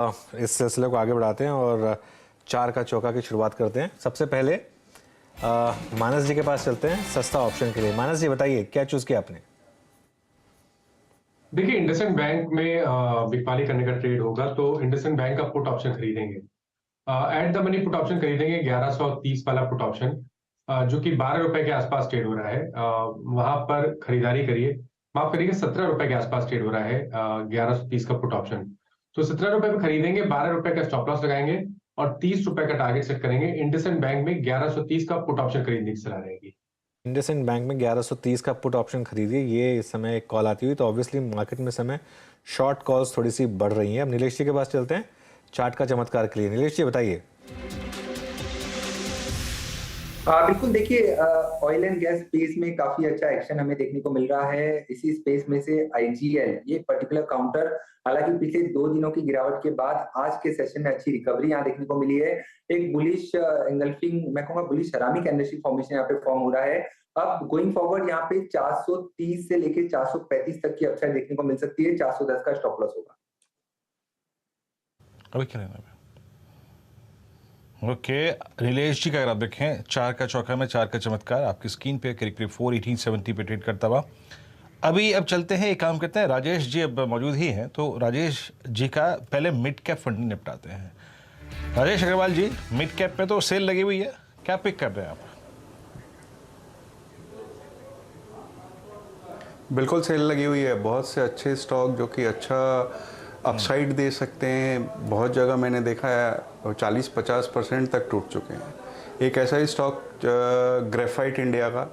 इस सिलसिले को आगे बढ़ाते हैं और चार का चौका की शुरुआत करते हैं। सबसे पहले मानस जी के पास चलते हैं सस्ता ऑप्शन के लिए। मानस जी बताइए क्या चूज किया आपने? देखिए, इंडसइंड बैंक में बिकवाली करने का ट्रेड होगा तो इंडसइंड बैंक का पुट ऑप्शन खरीदेंगे। At the money put option खरीदेंगे 1130 वाला पुट ऑप्शन, जो कि 12 रुपए के आसपास ट्रेड हो रहा है। वहां पर खरीदारी करिए। माफ करिएगा, 17 रुपए के आसपास ट्रेड हो रहा है 1130 का पुट ऑप्शन। तो 17 रुपए पे खरीदेंगे, 12 रुपए का स्टॉप लॉस लगाएंगे और 30 रुपए का टारगेट सेट करेंगे। इंडसइंड बैंक में 1130 का पुट ऑप्शन खरीदने की सलाह रहेगी। इंडसइंड बैंक में 1130 का पुट ऑप्शन खरीदिए। ये इस समय एक कॉल आती हुई तो ऑब्वियसली मार्केट में समय शॉर्ट कॉल्स थोड़ी सी बढ़ रही हैं। अब नीलेश जी के पास चलते हैं चार्ट का चमत्कार के लिए। नीलेश जी बताइए। बिल्कुल। देखिए, ऑयल एंड गैस स्पेस में काफी अच्छा एक्शन हमें देखने को मिल रहा है। इसी स्पेस में से आईजीएल, ये पर्टिकुलर काउंटर, हालांकि पिछले 2 दिनों की गिरावट के बाद आज के सेशन में अच्छी रिकवरी यहाँ देखने को मिली है। एक बुलिश एंगल्फिंग, मैं कहूंगा बुलिश सेरामिक कैंडलस्टिक फॉर्मेशन यहाँ पे फॉर्म हो रहा है। अब गोइंग फॉरवर्ड यहाँ पे 430 से लेके 435 तक की अपसाइड देखने को मिल सकती है। 410 का स्टॉप लॉस होगा। अभी क्या लेना है? ओके, नीलेश जी का अगर आप देखें चार का चौका में चार का चमत्कार आपकी स्क्रीन पे करीब करीब 41870 पे ट्रेड करता हुआ। अभी अब चलते हैं, एक काम करते हैं, राजेश जी अब मौजूद ही हैं तो राजेश जी का पहले मिड कैप फंड निपटाते हैं। राजेश अग्रवाल जी, मिड कैप में तो सेल लगी हुई है, क्या पिक कर रहे हैं आप? बिल्कुल सेल लगी हुई है। बहुत से अच्छे स्टॉक जो कि अच्छा अपसाइड दे सकते हैं, बहुत जगह मैंने देखा है 40-50% तक टूट चुके हैं। एक ऐसा ही स्टॉक ग्रेफाइट इंडिया का,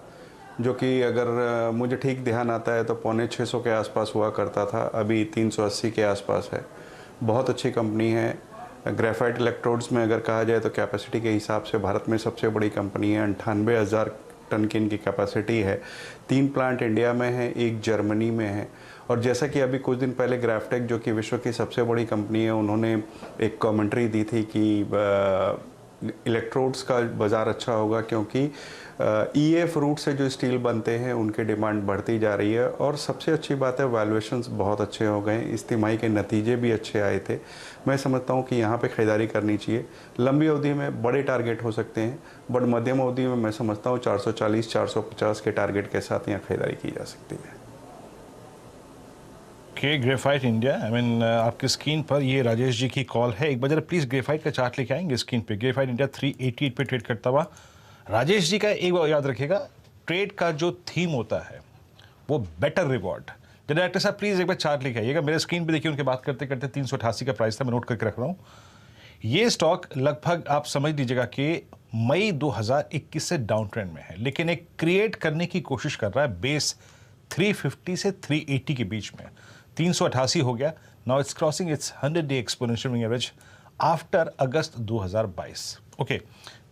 जो कि अगर मुझे ठीक ध्यान आता है तो 650 के आसपास हुआ करता था, अभी 380 के आसपास है। बहुत अच्छी कंपनी है। ग्रेफाइट इलेक्ट्रोड्स में अगर कहा जाए तो कैपेसिटी के हिसाब से भारत में सबसे बड़ी कंपनी है। 98,000 टन की इनकी कैपेसिटी है। 3 प्लांट इंडिया में है, एक जर्मनी में है। और जैसा कि अभी कुछ दिन पहले ग्राफ्टेक, जो कि विश्व की सबसे बड़ी कंपनी है, उन्होंने एक कमेंट्री दी थी कि इलेक्ट्रोड्स का बाज़ार अच्छा होगा क्योंकि ईएफ रूट से जो स्टील बनते हैं उनकी डिमांड बढ़ती जा रही है। और सबसे अच्छी बात है, वैल्यूएशंस बहुत अच्छे हो गए। इस तिमाही के नतीजे भी अच्छे आए थे। मैं समझता हूं कि यहाँ पे खरीदारी करनी चाहिए। लंबी अवधि में बड़े टारगेट हो सकते हैं, बट मध्यम अवधि में मैं समझता हूँ 440-450 के टारगेट के साथ यहाँ खरीदारी की जा सकती है। के ग्रेफाइट इंडिया, आई मीन आपकी स्क्रीन पर ये राजेश जी की कॉल है। एक बार जरा प्लीज़ ग्रेफाइट का चार्ट लेके आएंगे स्क्रीन पे। ग्रेफाइट इंडिया 388 पे ट्रेड करता हुआ। राजेश जी का एक बार याद रखिएगा, ट्रेड का जो थीम होता है वो बेटर रिवॉर्ड। डायरेक्टर साहब प्लीज़ एक बार चार्ट लेके आइएगा। मेरे स्क्रीन पे देखिए, उनके बात करते करते 388 का प्राइस था, मैं नोट करके रख रहा हूँ। ये स्टॉक लगभग आप समझ लीजिएगा कि मई 2021 से डाउन ट्रेंड में है, लेकिन एक क्रिएट करने की कोशिश कर रहा है बेस 350 से 380 के बीच में। 388 हो गया। नाउ इट्स क्रॉसिंग इट्स 100-डे exponential moving average after August 2022। Okay,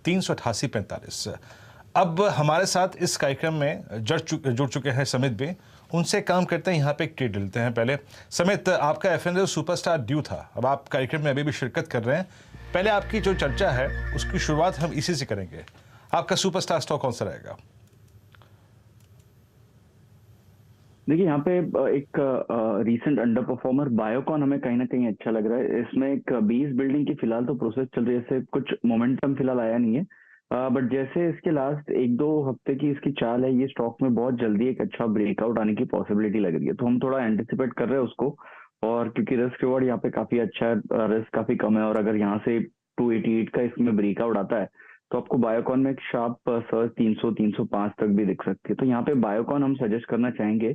388.45। अब हमारे साथ इस कार्यक्रम में जुड़ चुके हैं समित भी। उनसे काम करते हैं, यहाँ पे एक ट्रेड लेते हैं। पहले समित, आपका एफएनओ सुपरस्टार ड्यू था, अब आप कार्यक्रम में अभी भी शिरकत कर रहे हैं। पहले आपकी जो चर्चा है उसकी शुरुआत हम इसी से करेंगे। आपका सुपरस्टार स्टॉक कौन सा रहेगा? देखिए, यहाँ पे एक रीसेंट अंडर परफॉर्मर बायोकॉन हमें कहीं ना कहीं अच्छा लग रहा है। इसमें एक 20 बिल्डिंग की फिलहाल तो प्रोसेस चल रही है, इससे कुछ मोमेंटम फिलहाल आया नहीं है, बट जैसे इसके लास्ट 1-2 हफ्ते की इसकी चाल है, ये स्टॉक में बहुत जल्दी एक अच्छा ब्रेकआउट आने की पॉसिबिलिटी लग रही है। तो हम थोड़ा एंटिसिपेट कर रहे हैं उसको, और क्योंकि रिस्क रिवॉर्ड यहाँ पे काफी अच्छा है, रिस्क काफी कम है, और अगर यहाँ से 288 का इसमें ब्रेकआउट आता है तो आपको बायोकॉन में एक शार्प सर्च 300-305 तक भी दिख सकती है। तो यहाँ पे बायोकॉन हम सजेस्ट करना चाहेंगे।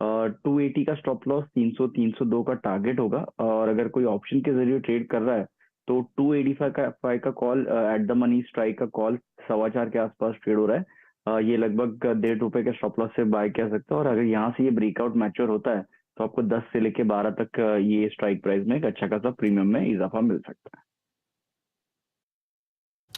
280 का स्टॉप लॉस, 300-302 का टारगेट होगा, और अगर कोई ऑप्शन के जरिए ट्रेड कर रहा है तो 285 का call, at the money strike का कॉल 4.25 के आसपास ट्रेड हो रहा है। ये लगभग 1.5 रुपए के स्टॉप लॉस से बाय किया सकता है, और अगर यहाँ से ये ब्रेकआउट मैच्योर होता है तो आपको 10 से लेके 12 तक ये स्ट्राइक प्राइस में एक अच्छा खासा प्रीमियम में इजाफा मिल सकता है।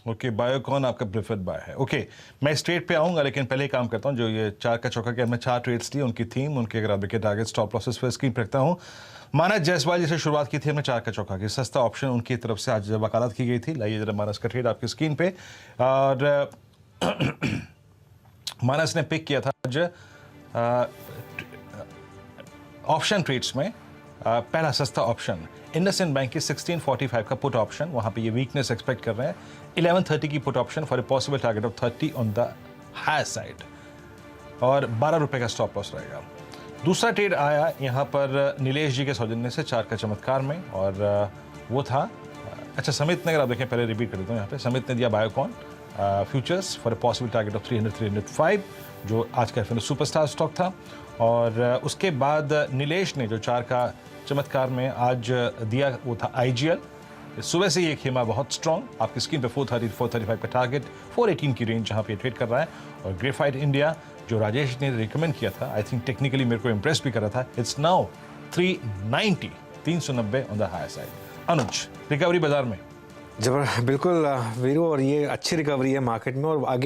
ओके, बायोकॉन आपका प्रेफर्ड बाय है। ओके, मैं स्ट्रेट पे आऊंगा, लेकिन पहले काम करता हूं, जो ये चार का चौका के मैं 4 ट्रेड्स लिए, उनकी थीम, उनके अगर आप टारगेट स्टॉप लॉसेस पर स्क्रीन पर रखता हूं। मानस जायसवाल जी से शुरुआत की थी हमने चार का चौका की, सस्ता ऑप्शन उनकी तरफ से आज वकालत की गई थी। लाइए जरा मानस का ट्रेड आपकी स्क्रीन पे। और मानस ने पिक किया था आज ऑप्शन ट्रेड्स में पहला सस्ता ऑप्शन इंडसइंड बैंक की 1645 का पुट ऑप्शन, वहाँ पे ये वीकनेस एक्सपेक्ट कर रहे हैं। 1130 की put option for a possible target of 30 on the higher side, और 12 रुपये का स्टॉप लॉस रहेगा। दूसरा ट्रेड आया यहाँ पर नीलेश जी के सौजन्य से 4 का चमत्कार में, और वो था अच्छा समित ने, अगर आप देखें पहले रिपीट कर देता हूँ यहाँ पे, समित ने दिया Biocon futures for a possible target of 300-305, जो आज का एफ सुपरस्टार स्टॉक था। और उसके बाद नीलेश ने जो 4 का चमत्कार में आज दिया वो था IGL। सुबह से ये खेमा बहुत स्ट्रॉन्ग, आपकी स्क्रीन पे 430-435 का टारगेट, 418 की रेंज जहाँ पे ट्रेड कर रहा है। और ग्रेफाइट इंडिया जो राजेश ने रिकमेंड किया था, आई थिंक टेक्निकली मेरे को इम्प्रेस भी कर रहा था, it's now 390 on the higher side. Anuj, recovery बाजार में बिल्कुल वीरू, और ये अच्छी रिकवरी है मार्केट में, और अगेन